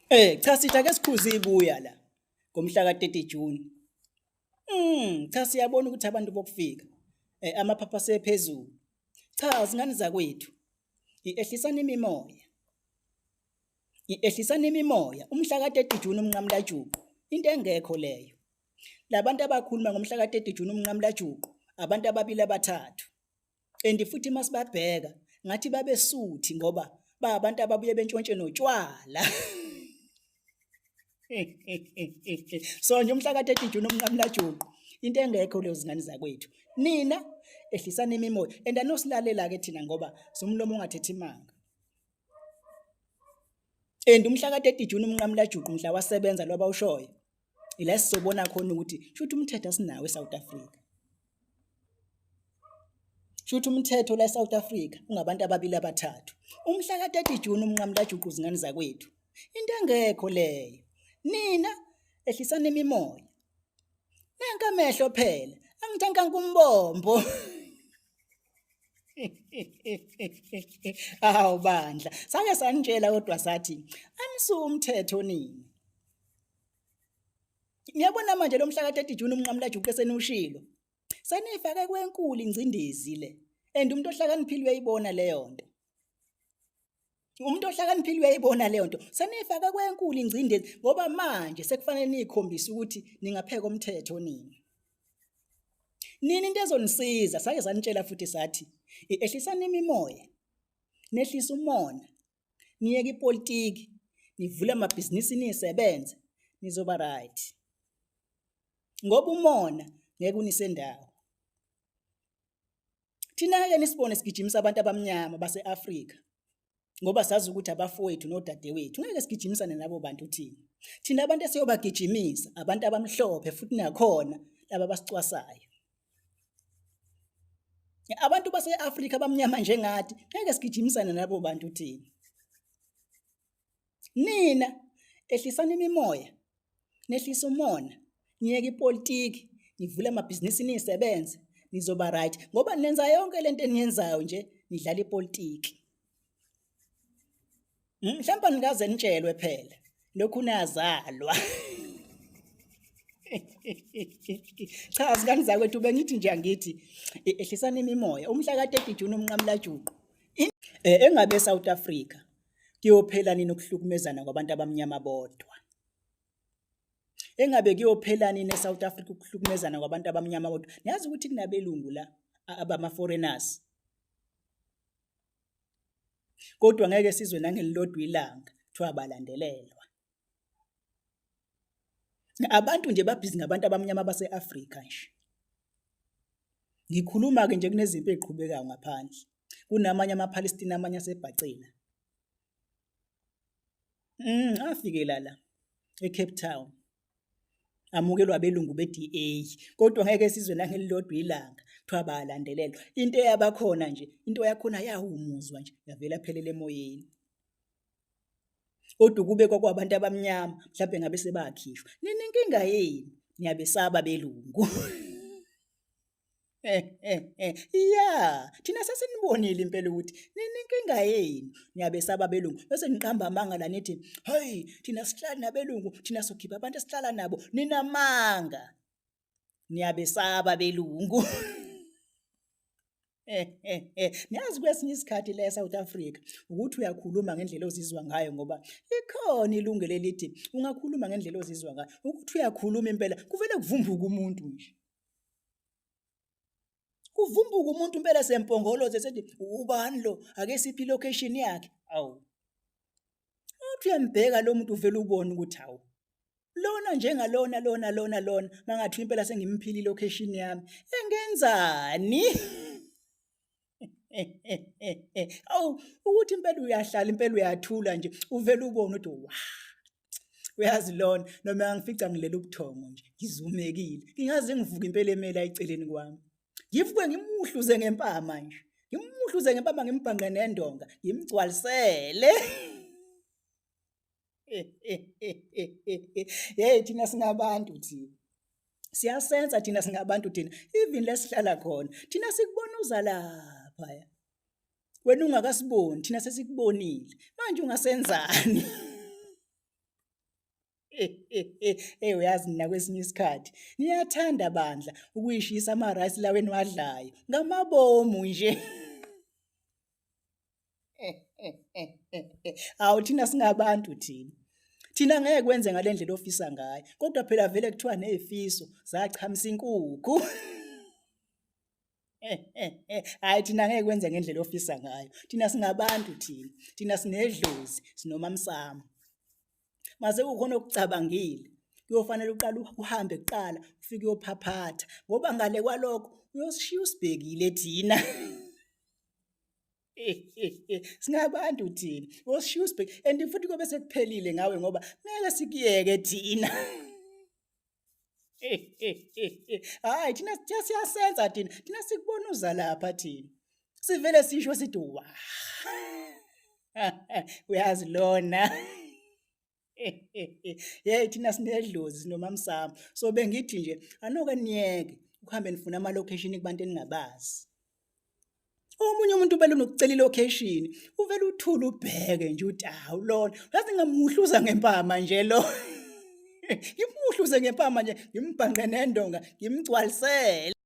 Cha sithi ake sikhuze ibuya la ngomhla ka-30 June. Cha siyabona ukuthi abantu bokufika. Amaphapha asephezulu. Cha zingane zakwethu. Ehlisani imimoya. Ehlisani imimoya. Umhla ka-30 June umnqamulajuqu. Into engekho leyo. Labantu abakhuluma ngomhla ka-30 June umnqamulajuqu abantu ababili abathathu. And futhi masibabheka ngathi babesuthi ngoba abantu ababuye bentshontshe notshwala. So nje umhla ka-30 June umnqamulajuqu into engekho leyo zingane zakwethu. Nina ehlisani imimoya and anosilalela ke thina ngoba somlomo ongathethi imanga. And umhla ka-30 June umnqamulajuqu mhla wasebenza loba ushoyo. Ila sizobona khona ukuthi shuthi umthetho asinawo eSouth Africa. Shuthi umthetho la eSouth Africa ungabantu ababili abathathu. Umhla ka-30 June umnqamulajuqu zingane zakwethu. Into engekho leyo. Nina ehlisani imimoya. Nanka amehlo phela, angithanka kumbombo. Awu bandla, sake sanitshela kodwa sathi anisuka umthetho nini. Ngiyabona manje lo mhla ka-30 June umnqamulajuqu eseniushilo. Sanifake kwenkulu ingcindezi le. And umuntu ohlakaniphile uyayibona leyo nto. Umuntu ohlakaniphile uyayibona leyo nto. Sanifaka kwenkulu ingcindezi ngoba manje sekufanele nikhombise ukuthi ningapheka umthetho nini. Nini into ezonisiza sake sanitshela futhi sathi ehlisani imimoya. Nehlisa umona. Niyeke ipolitiki, nivule amabhizinisi nisebenze, nizoba right. Ngoba umona ngeke unisendawo. Thina ke nisibone sigijimisa abantu abamnyama base-Afrika. Ngoba sazi ukuthi abafowethu nodadewethu ngeke sigijimisane nabo bantu thina. Thina abantu esiyobagijimisa abantu abamhlophe futhi nakhona laba abasicwasayo. Abantu base-Afrika abamnyama njengathi ngeke sigijimisane nabo bantu thina. Nina ehlisani imimoya. Nehlisa umona. Niyeke ipolitiki, nivule amabhizinisi nisebenze, nizoba right. Ngoba nenza yonke lento eniyenzayo nje nidlala ipolitiki. Mhlawumbe nikaze nitshelwe phela lokhu nazalwa. Cha zingane zakwethu bengithi nje angithi ehlisani imimoya. Umhla ka-30 June umnqamulajuqu. Engabe eSouth Africa kuyophela nini ukuhlukumezana kwabantu abamnyama bodwa. Engabe kuyophela nini eSouth Africa ukuhlukumezana kwabantu abamnyama bodwa. Niyazi ukuthi kunabelungu la abama foreigners. Kodwa ngeke sizwe nangelilodwa ilanga kuthiwa balandelelwa. Abantu nje babhizi ngabantu abamnyama base-Afrika nje. Ngikhuluma ke nje kunezimpi eziqhubekayo ngaphandle. Kunamanye amaPalestina amanye asebhacela. Afikela la eCape Town. Amukelwa abelungu be-DA kodwa ngeke sizwe nangelilodwa ilanga kuthiwa balandelelwa. Into eyabakhona nje, into yakhona yahumuzwa nje yavela phelele emoyeni. Kodwa kube kwabantu abamnyama mhlawumbe ngabe sebakhishwa. Nini inkinga yini? Niyabesaba belungu. Yeah, thina sesinibonile impela ukuthi nini inkinga yini? Niyabesaba belungu. Bese niqamba amanga la nithi, "Hey, thina sihlala nabelungu, thina sokhipha abantu esihlala nabo, ninamanga." Niyabesaba belungu. Niyazi kwesinye isikhathi la eSouth Africa ukuthi uyakhuluma ngendlela ozizwa ngayo ngoba ikhona ilungelo elithi ungakhuluma ngendlela ozizwa ngayo. Ukuthi uyakhuluma impela kuvele kuvumbuka umuntu nje. Kuvumbuka umuntu impela sempongoloze sethi ubani lo ake siphi location yakhe. Awu. Uthi uyambheka lo muntu uvela ubone ukuthi hawu. Lona njengalona mangathi impela sengimphili location yami. Engenzani? Awu ukuthi impela uyahlala impela uyathula nje uvela ubone ukuthi wa. Uyazi lona noma ngifica ngilela ubuthongo nje ngizumekile. Ngingaze ngivuka impela emela eceleni kwami. Ngivuke ngimuhluze ngempama nje. Ngimuhluze ngempama ngimbhanqe nendonga, ngimgcwalisele. Hey thina singabantu thina. Siyasenza thina singabantu thina. Even lesihlala khona. Thina sikubona uza lapha. Wena ungakasiboni, thina sesikubonile. Manje ungasenzani? Uyazi nina kwesinye isikhathi niyathanda bandla ukuyishisa ama-rice lawa eniwadlayo ngamabomu nje. Awu thina singabantu thina ngeke kwenze ngale ndlela ofisa ngayo, kodwa phela vele kuthiwa nezifiso zachamisa inkukhu. Hayi thina ngeke kwenze ngendlela ofisa ngayo, thina singabantu thina sinedlozi sinomamsamo. Mase kukhona okucabangile kuyofanele uqala uhambe kuqala ufike uyophaphatha ngoba ngale kwalokho uyosishiya usibhekile thina. Singabantu thina uyosishiya usibhekile and futhi kobe sekuphelile ngawe ngoba ngeke sikuyeke thina. Hayi thina siyasenza thina sikubona uza lapha thina sivele sisho sithi wa. Uyazi lona. Hey thina sinedlozi sinomamsamo, so bengithi nje anoke niyeke ukuhambe nifuna ama-location kubantu eningabazi. Omunye umuntu vele unokucela i-location uvele uthule ubheke nje uthi hawu lona yazi ngingamuhluza ngempama nje lo. Ngimhluze ngempama nje ngimbhanqe nendonga ngimgcwalisele.